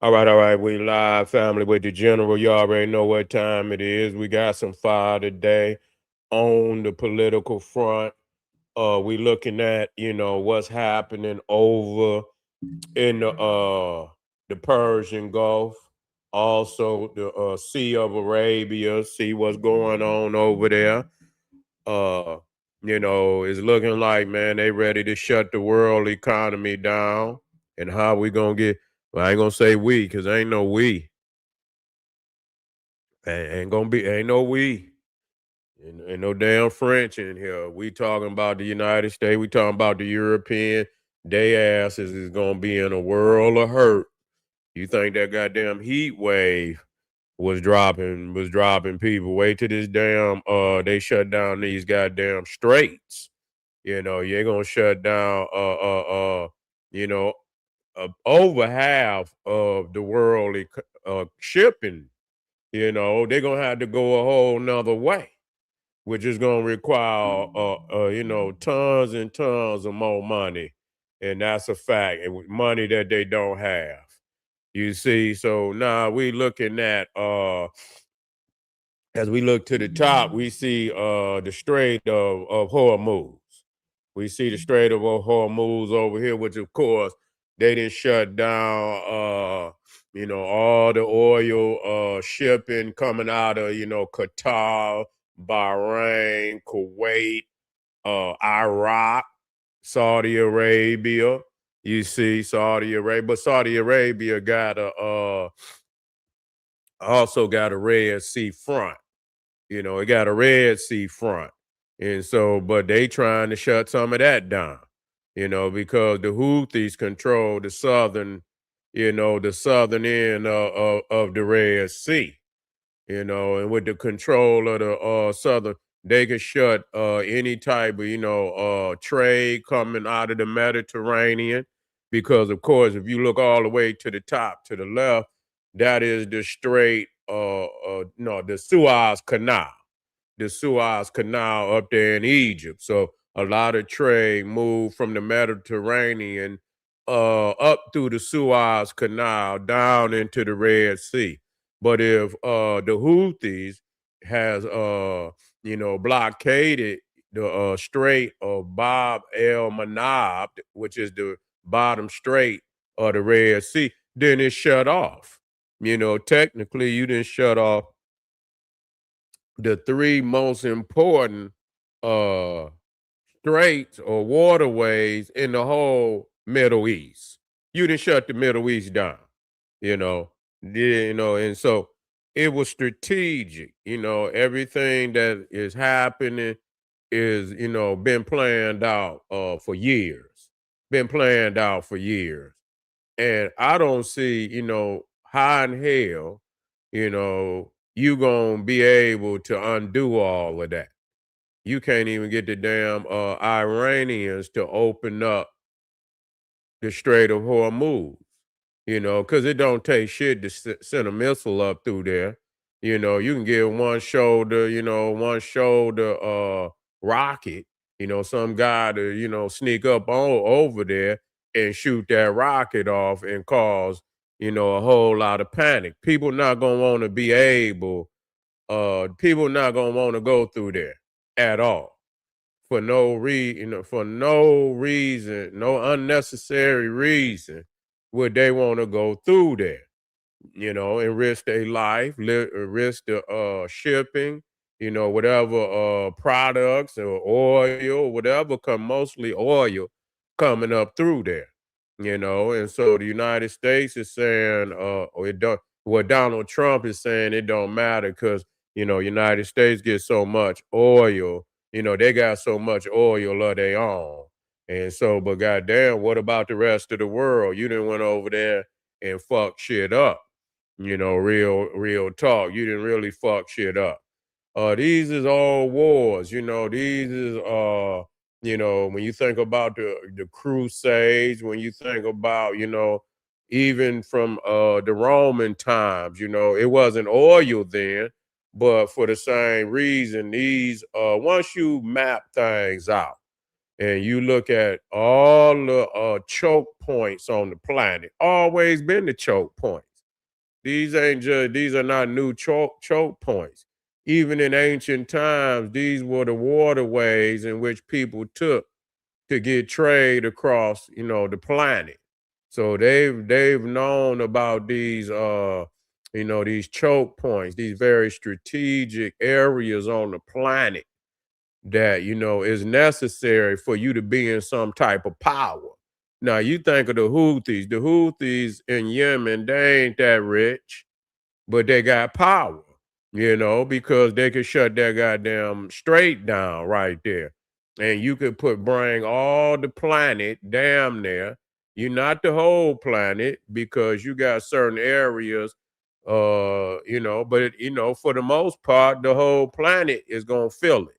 All right. We live, family, with the general. You already know what time it is. We got some fire today on the political front. We looking at what's happening over in the Persian Gulf, also the Sea of Arabia. See what's going on over there. Uh, it's looking like, man, they ready to shut the world economy down. And how we gonna get? Well, I ain't gonna say we, because ain't no we. Ain't gonna be, ain't no we. Ain't no damn French in here. We talking about the United States. We talking about the European. They asses is gonna be in a world of hurt. You think that goddamn heat wave was dropping people? Wait till this damn they shut down these goddamn straits. You're gonna shut down you know over half of the world shipping. They're gonna have to go a whole nother way, which is gonna require tons and tons of more money. And that's a fact. And with money that they don't have. You see, so now we looking at as we look to the top, we see the Strait of Hormuz. We see the Strait of Hormuz over here, which of course they didn't shut down all the oil shipping coming out of, Qatar, Bahrain, Kuwait, Iraq, Saudi Arabia. You see Saudi Arabia, but Saudi Arabia got a also got a Red Sea front. It got a Red Sea front. And so, but they trying to shut some of that down, because the Houthis control the southern end of the Red Sea, and with the control of the southern, they can shut any type of, trade coming out of the Mediterranean. Because, of course, if you look all the way to the top, to the left, that is the Strait, no, the Suez Canal up there in Egypt. So a lot of trade moved from the Mediterranean up through the Suez Canal down into the Red Sea. But if the Houthis has blockaded the Strait of Bab el-Mandeb, which is the bottom strait of the Red Sea, then it's shut off. Technically, you didn't shut off the three most important uh straits or waterways in the whole Middle East. You didn't shut the Middle East down, you know. And so it was strategic. Everything that is happening is, been planned out for years. Been planned out for years. And I don't see, how in hell, you gonna be able to undo all of that. You can't even get the damn Iranians to open up the Strait of Hormuz, because it don't take shit to send a missile up through there. You can get one shoulder rocket, some guy to, sneak up on over there and shoot that rocket off and cause, a whole lot of panic. People not gonna want to go through there at all for no reason, no unnecessary reason would they want to go through there, and risk their life, risk the shipping, whatever products or oil, whatever come, mostly oil coming up through there, and so the United States is saying, or it don't, what Donald Trump is saying, it don't matter because, United States gets so much oil, they got so much oil of their own. And so, but goddamn, what about the rest of the world? You didn't went over there and fuck shit up. Real talk. You didn't really fuck shit up. These is all wars. These is when you think about the Crusades, when you think about, even from the Roman times, it wasn't oil then, but for the same reason, these once you map things out, and you look at all the choke points on the planet, always been the choke points. These are not new choke points. Even in ancient times, these were the waterways in which people took to get trade across, the planet. So they've known about these these choke points, these very strategic areas on the planet that, is necessary for you to be in some type of power. Now you think of the Houthis. The Houthis in Yemen, they ain't that rich, but they got power, because they could shut that goddamn strait down right there. And you could bring all the planet damn there. You not the whole planet because you got certain areas, but for the most part, the whole planet is gonna feel it.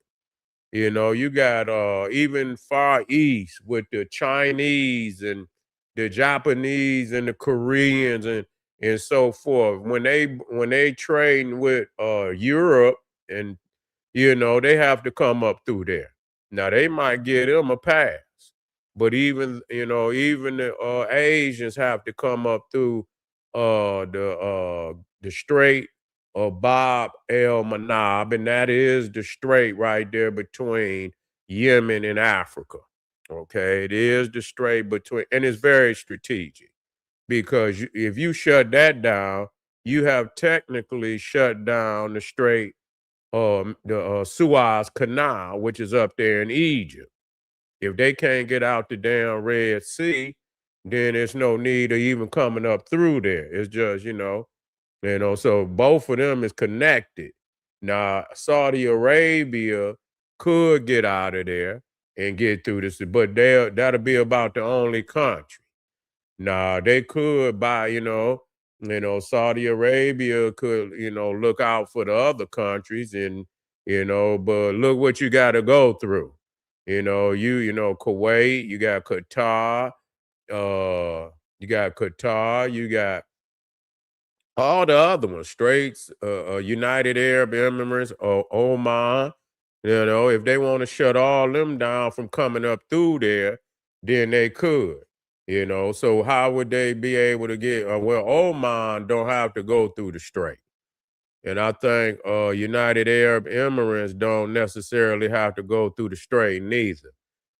You got even Far East with the Chinese and the Japanese and the Koreans and so forth. When they trading with Europe and they have to come up through there. Now they might get them a pass, but even the Asians have to come up through the Strait of Bab el-Mandeb, and that is the strait right there between Yemen and Africa. Okay, it is the strait between, and it's very strategic because if you shut that down, you have technically shut down the Strait, the Suez Canal, which is up there in Egypt. If they can't get out the damn Red Sea, then there's no need of even coming up through there. It's just, so both of them is connected. Now, Saudi Arabia could get out of there and get through this, but that'll be about the only country. Now, they could Saudi Arabia could, look out for the other countries and, but look what you got to go through. Kuwait, you got Qatar, you got all the other ones, Straits, United Arab Emirates, or Oman. If they want to shut all them down from coming up through there, then they could. So how would they be able to get? Well, Oman don't have to go through the strait, and I think United Arab Emirates don't necessarily have to go through the strait neither.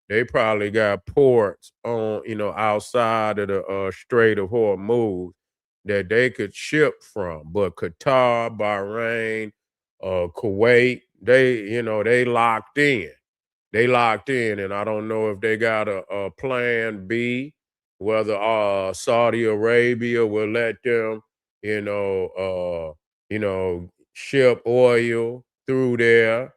They probably got ports on, outside of the Strait of Hormuz that they could ship from. But Qatar, Bahrain, Kuwait, they locked in. They locked in, and I don't know if they got a plan B, whether Saudi Arabia will let them, ship oil through there,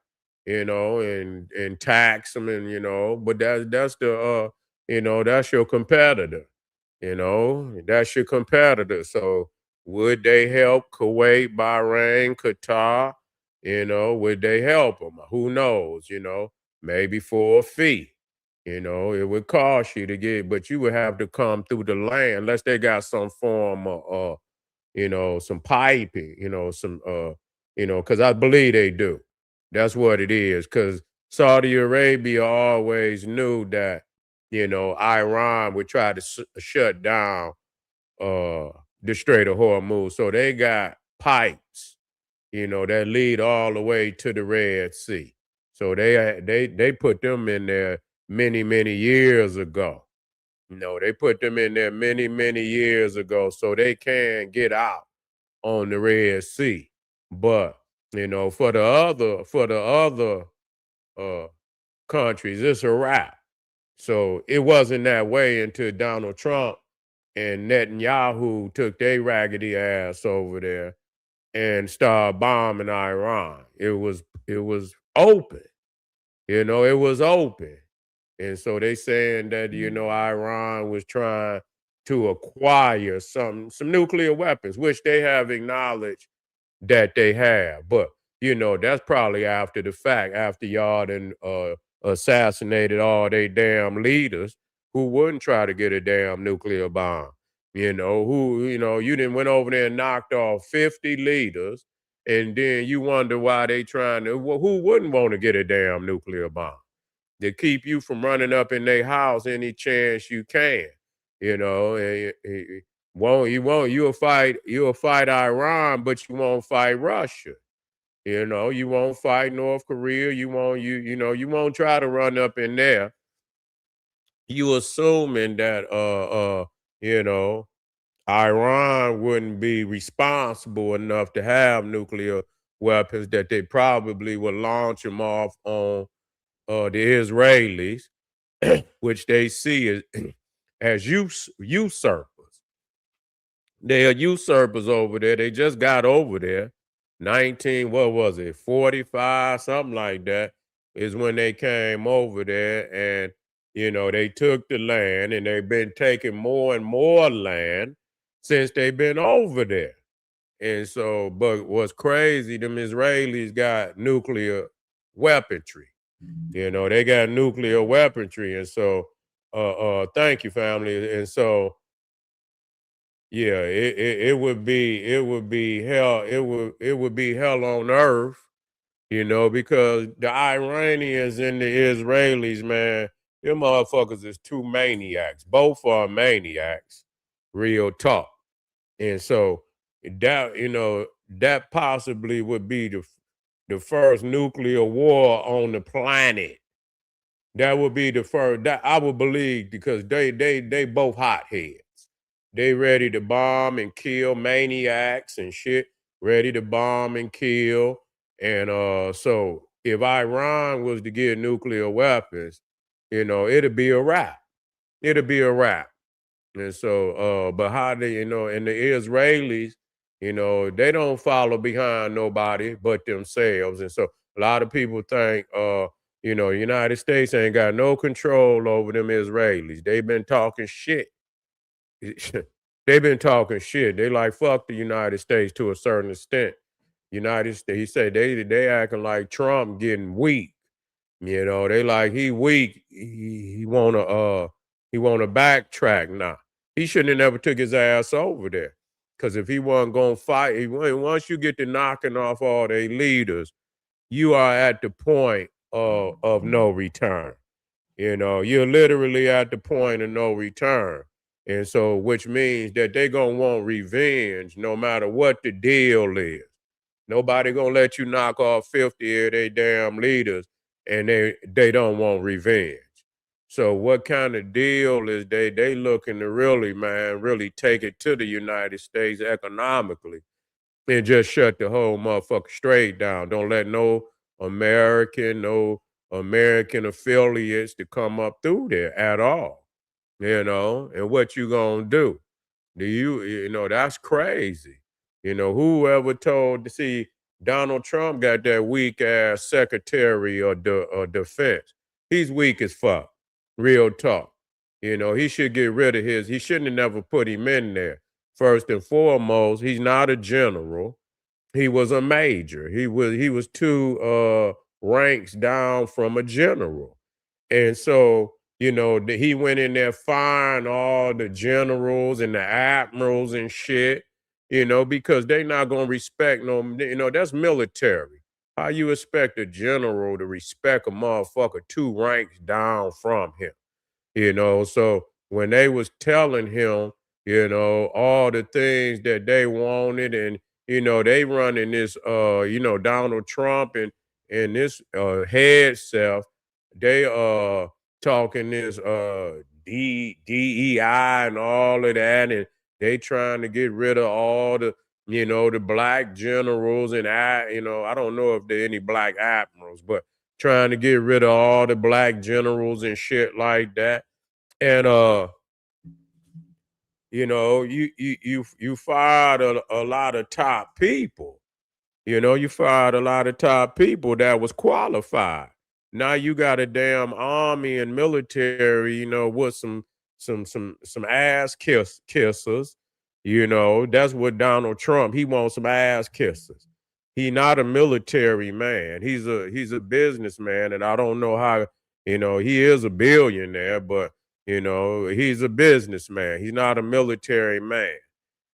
and tax them, and but that's the that's your competitor. That's your competitor. So would they help Kuwait, Bahrain, Qatar? Would they help them? Who knows? Maybe for a fee. It would cost you to get, but you would have to come through the land unless they got some form of, some piping, because I believe they do. That's what it is. Because Saudi Arabia always knew that, Iran would try to shut down uh, the Strait of Hormuz. So they got pipes, that lead all the way to the Red Sea. So they put them in there many, many years ago. They put them in there many, many years ago so they can get out on the Red Sea. But, for the other uh countries, it's a wrap. So it wasn't that way until Donald Trump and Netanyahu took their raggedy ass over there and started bombing Iran. It was open. It was open. And so they saying that, Iran was trying to acquire some nuclear weapons, which they have acknowledged that they have. But, that's probably after the fact, after y'all done assassinated all they damn leaders who wouldn't try to get a damn nuclear bomb. You didn't went over there and knocked off 50 leaders, and then you wonder why they trying to, well, who wouldn't want to get a damn nuclear bomb? to keep you from running up in their house any chance you can. You know, you'll fight Iran, but you won't fight Russia. You know, you won't fight North Korea. You won't try to run up in there. You assuming that you know, Iran wouldn't be responsible enough to have nuclear weapons, that they probably would launch them off on the Israelis, which they see as, as usurpers. They are usurpers over there. They just got over there. 19, what was it, 45, something like that, is when they came over there. And, they took the land, and they've been taking more and more land since they've been over there. And so, but what's crazy, them Israelis got nuclear weaponry. They got nuclear weaponry. And so, thank you, family. And so, yeah, it would be hell. It would be hell on earth, because the Iranians and the Israelis, man, them motherfuckers is two maniacs. Both are maniacs, real talk. And so that possibly would be the first nuclear war on the planet. That would be the first. That I would believe, because they both hotheads. They ready to bomb and kill, maniacs and shit. Ready to bomb and kill. And so if Iran was to get nuclear weapons, it'd be a wrap. It'd be a wrap. And so, but how they, and the Israelis, they don't follow behind nobody but themselves. And so a lot of people think, United States ain't got no control over them Israelis. They've been talking shit. They've been talking shit. They like, fuck the United States to a certain extent. United States, he said they acting like Trump getting weak. They like, he weak. He wanna backtrack now. He shouldn't have never took his ass over there. Cause if he wasn't gonna fight, once you get to knocking off all their leaders, you are at the point of no return. You're literally at the point of no return. And so, which means that they're gonna want revenge no matter what the deal is. Nobody gonna let you knock off 50 of their damn leaders, and they don't want revenge. So what kind of deal is they looking to really, man, really take it to the United States economically, and just shut the whole motherfucker straight down. Don't let no American affiliates to come up through there at all. And what you gonna do? That's crazy. Whoever told, see, Donald Trump got that weak ass secretary of defense. He's weak as fuck. Real talk. He should get rid of he shouldn't have never put him in there. First and foremost, he's not a general. He was a major. He was two ranks down from a general. And so, he went in there firing all the generals and the admirals and shit, because they not gonna respect that's military. How you expect a general to respect a motherfucker two ranks down from him? So when they was telling him, all the things that they wanted, and they running this Donald Trump and this head self, they talking this DEI and all of that, and they trying to get rid of all the black generals, and I don't know if there any black admirals, but trying to get rid of all the black generals and shit like that. And you fired a lot of top people. You fired a lot of top people that was qualified. Now you got a damn army and military, with some ass kissers. That's what Donald Trump, he wants some ass kissers. He not a military man. He's a businessman, and I don't know how, he is a billionaire, but he's a businessman. He's not a military man.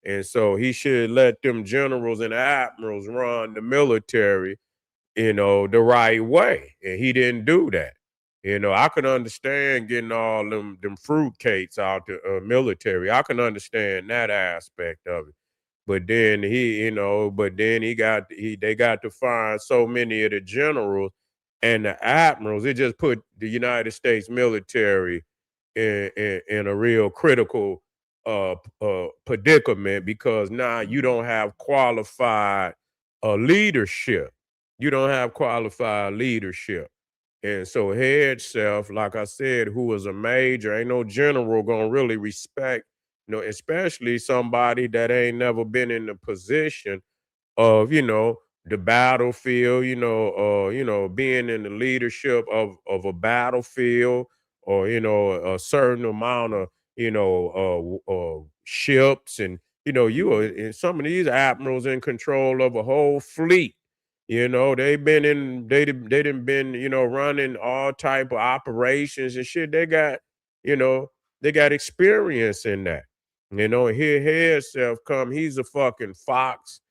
And so he should let them generals and admirals run the military, the right way. And he didn't do that. I can understand getting all them fruit cakes out the military. I can understand that aspect of it. But then they got to find so many of the generals and the admirals. It just put the United States military in a real critical predicament because now you don't have qualified leadership. You don't have qualified leadership. And so head self, like I said, who was a major, ain't no general gonna really respect, especially somebody that ain't never been in the position of, the battlefield, being in the leadership of a battlefield or, a certain amount of, ships and, you are in some of these admirals in control of a whole fleet. They done been, running all type of operations and shit. You know, they got experience in that. And here head self come, he's a fucking Fox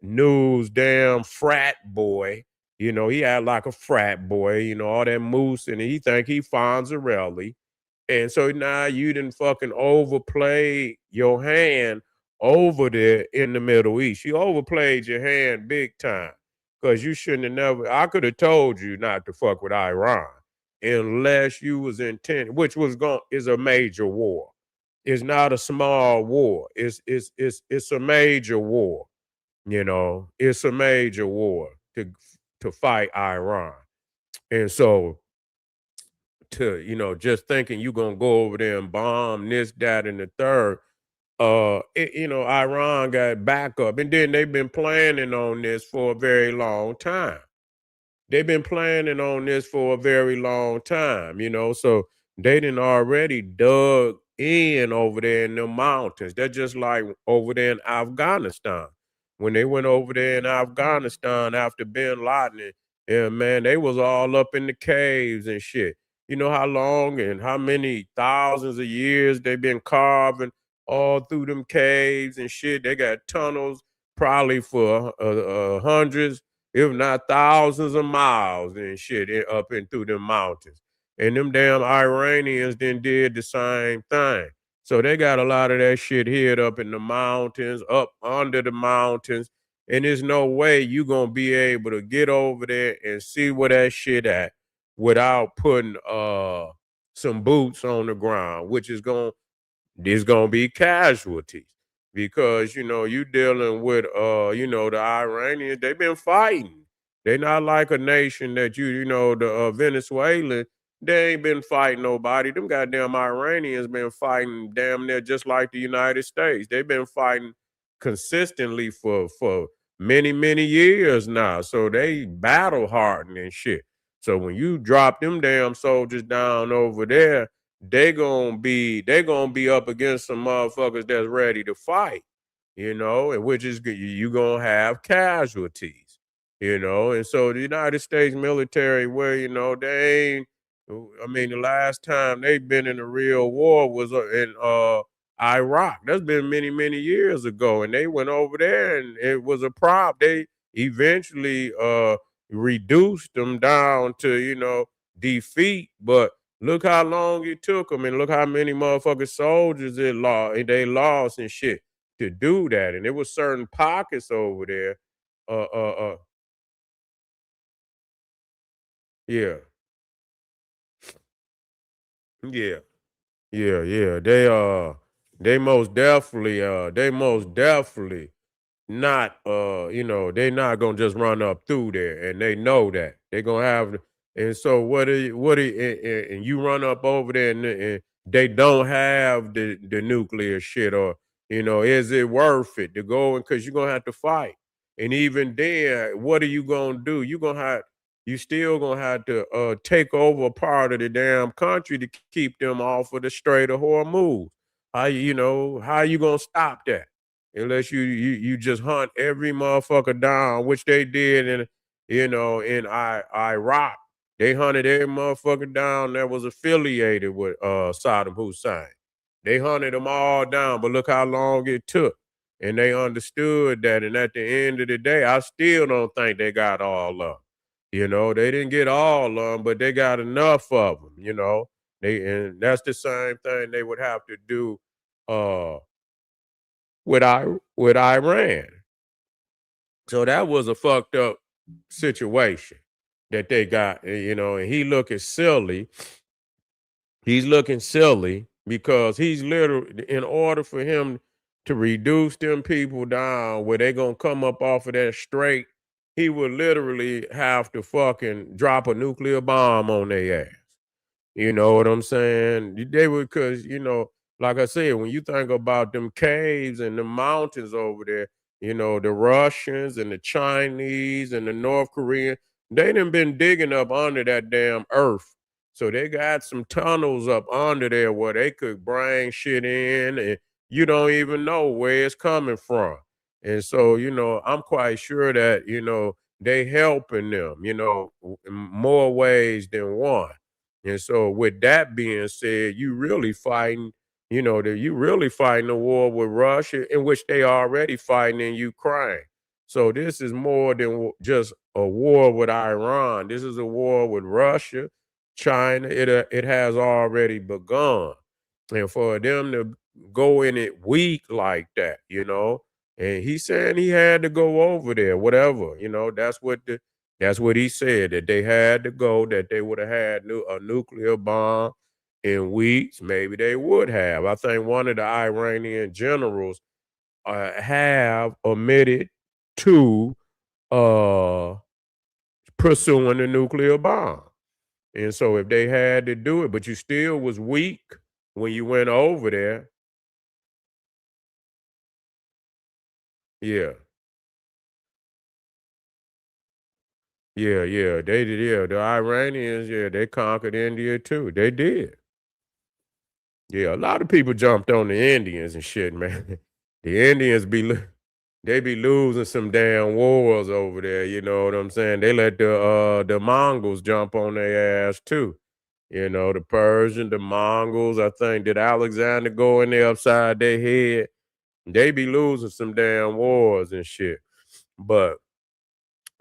News damn frat boy. He act like a frat boy, all that moose, and he think he Fonzarelli. And so now you done fucking overplayed your hand over there in the Middle East. You overplayed your hand big time. Cause you shouldn't have never I could have told you not to fuck with Iran unless you was intent, which is a major war. It's not a small war. It's a major war. It's a major war to fight Iran. And so just thinking you gonna go over there and bomb this, that, and the third. Iran got backup, and then they've been planning on this for a very long time. They've been planning on this for a very long time, so they done already dug in over there in the mountains. They're just like over there in Afghanistan. When they went over there in Afghanistan after bin Laden, yeah, man, they was all up in the caves and shit. You know how long and how many thousands of years they've been carving all through them caves and shit. They got tunnels probably for hundreds if not thousands of miles and shit up and through the mountains. And them damn Iranians then did the same thing. So they got a lot of that shit hid up in the mountains, up under the mountains. And there's no way you gonna be able to get over there and see where that shit at without putting some boots on the ground, which is there's gonna be casualties because you dealing with the Iranians. They've been fighting. They not like a nation that the Venezuela. They ain't been fighting nobody. Them goddamn Iranians been fighting damn near just like the United States. They've been fighting consistently for many years now. So they battle hardened and shit. So when you drop them damn soldiers down over there, they gonna be up against some motherfuckers that's ready to fight, and which is you gonna have casualties, and so the United States military, where they ain't. I mean, the last time they've been in a real war was in Iraq. That's been many years ago, and they went over there, and it was a problem. They eventually reduced them down to defeat, but look how long it took them, and look how many motherfucking soldiers they lost and shit to do that. And there was certain pockets over there. Uh. Yeah. Yeah. Yeah. They most definitely not they not gonna just run up through there, and they know that they gonna have. And so and you run up over there, and they don't have the nuclear shit, or is it worth it to go? Because you're gonna have to fight, and even then what are you gonna do? You still gonna have to take over a part of the damn country to keep them off of the Strait of Hormuz. How you gonna stop that? Unless you just hunt every motherfucker down, which they did in Iraq. They hunted every motherfucker down that was affiliated with Saddam Hussein. They hunted them all down, but look how long it took. And they understood that. And at the end of the day, I still don't think they got all up. They didn't get all of them, but they got enough of them. And that's the same thing they would have to do uh, with Iran. So that was a fucked up situation that they got. And he looking silly. He's looking silly because he's literally, in order for him to reduce them people down where they gonna come up off of that strait, he would literally have to fucking drop a nuclear bomb on their ass. You know what I'm saying? They would, cause like I said, when you think about them caves and the mountains over there, the Russians and the Chinese and the North Koreans, they done been digging up under that damn earth. So they got some tunnels up under there where they could bring shit in and you don't even know where it's coming from. And so, I'm quite sure that, they helping them, in more ways than one. And so with that being said, you really fighting a war with Russia, in which they already fighting in Ukraine. So this is more than just a war with Iran. This is a war with Russia, China. It has already begun. And for them to go in it weak like that, and he saying he had to go over there, whatever, that's what he said, that they had to go, that they would have had a nuclear bomb in weeks. Maybe they would have. I think one of the Iranian generals have admitted to uh, pursuing the nuclear bomb. And so if they had to do it, but you still was weak when you went over there. Yeah, yeah. They did, yeah. The Iranians, yeah, they conquered India too. They did. Yeah, a lot of people jumped on the Indians and shit, man. The Indians they be losing some damn wars over there, you know what I'm saying? They let the Mongols jump on their ass too. The Persian, the Mongols, I think, did Alexander go in there upside their head? They be losing some damn wars and shit. But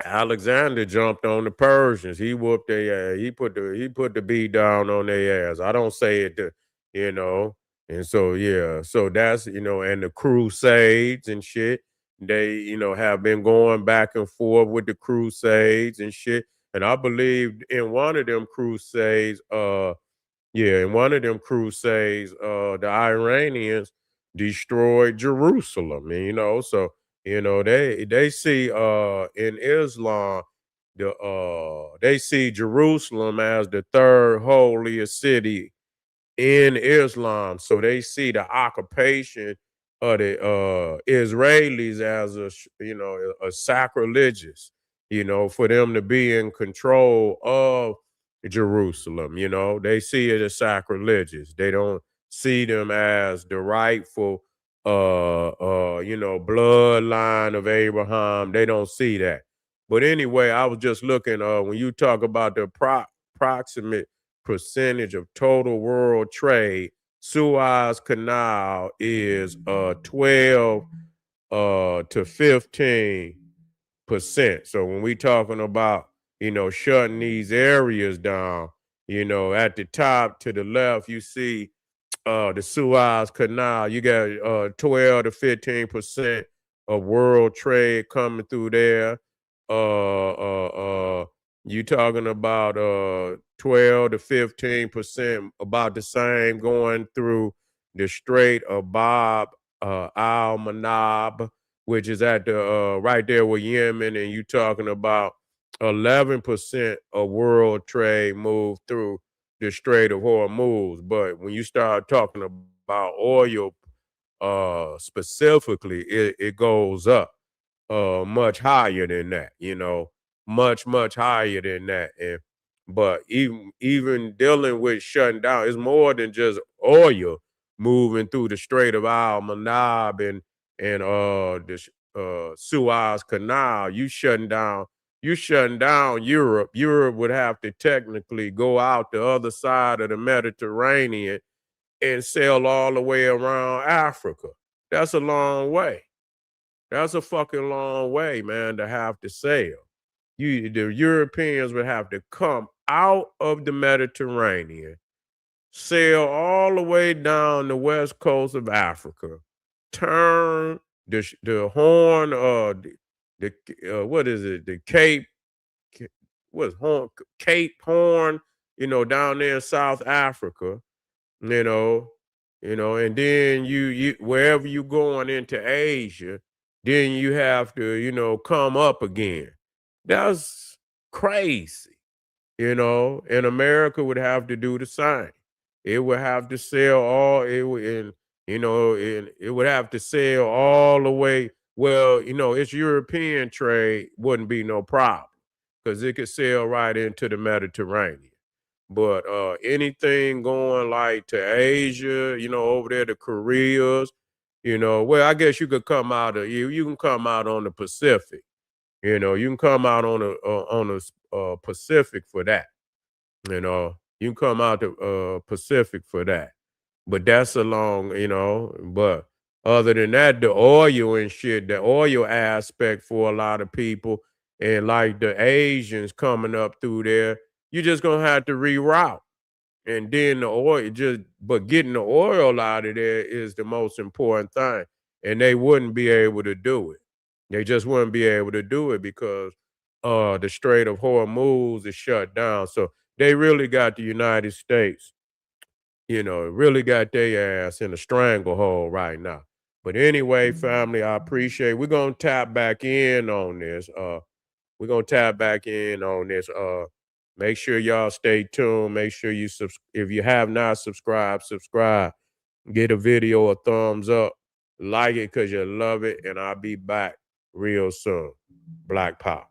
Alexander jumped on the Persians. He whooped their ass. He put the beat down on their ass. I don't say it to, you know. And so yeah, so that's and the Crusades and shit. They have been going back and forth with the Crusades and shit. And I believe in one of them Crusades, yeah, in one of them crusades, the Iranians destroyed Jerusalem, and so they see in Islam they see Jerusalem as the third holiest city in Islam. So they see the occupation of the Israelis as a sacrilegious, for them to be in control of Jerusalem. They see it as sacrilegious. They don't see them as the rightful bloodline of Abraham. They don't see that. But anyway, I was just looking when you talk about the proximate percentage of total world trade, Suez Canal is 12 to 15%. So when we talking about, shutting these areas down, at the top to the left, you see the Suez Canal. You got 12 to 15% of world trade coming through there. You talking about 12 to 15%, about the same going through the Strait of al-Mandeb, which is at the right there with Yemen, and you talking about 11% of world trade move through the Strait of Hormuz. But when you start talking about oil specifically, it goes up much higher than that, much higher than that. But even dealing with shutting down, it's more than just oil moving through the Strait of al-Mandeb and the Suez Canal. You shutting down Europe. Europe would have to technically go out the other side of the Mediterranean and sail all the way around Africa. That's a long way. That's a fucking long way, man, to have to sail. the Europeans would have to come out of the Mediterranean, sail all the way down the west coast of Africa, turn the horn, what is it, the Cape, what's Horn, Cape Horn, down there in South Africa, you know, and then you wherever you going into Asia, then you have to, come up again. That's crazy, and America would have to do the same. It would have to sell all it would, and it would have to sell all the way. Well, its European trade wouldn't be no problem because it could sail right into the Mediterranean. But anything going like to Asia, over there to Koreas, well, I guess you could come out of you can come out on the Pacific. You can come out on the Pacific for that. You can come out the Pacific for that. But that's a long, but other than that, the oil and shit, the oil aspect for a lot of people and like the Asians coming up through there, you're just gonna have to reroute. And then the oil but getting the oil out of there is the most important thing. And they wouldn't be able to do it. They just wouldn't be able to do it because the Strait of Hormuz is shut down. So they really got the United States, really got their ass in a stranglehold right now. But anyway, family, I appreciate. We're gonna tap back in on this. We're gonna tap back in on this. Make sure y'all stay tuned. Make sure if you have not subscribed, subscribe. Get a video a thumbs up. Like it because you love it. And I'll be back real soon. Black Pop.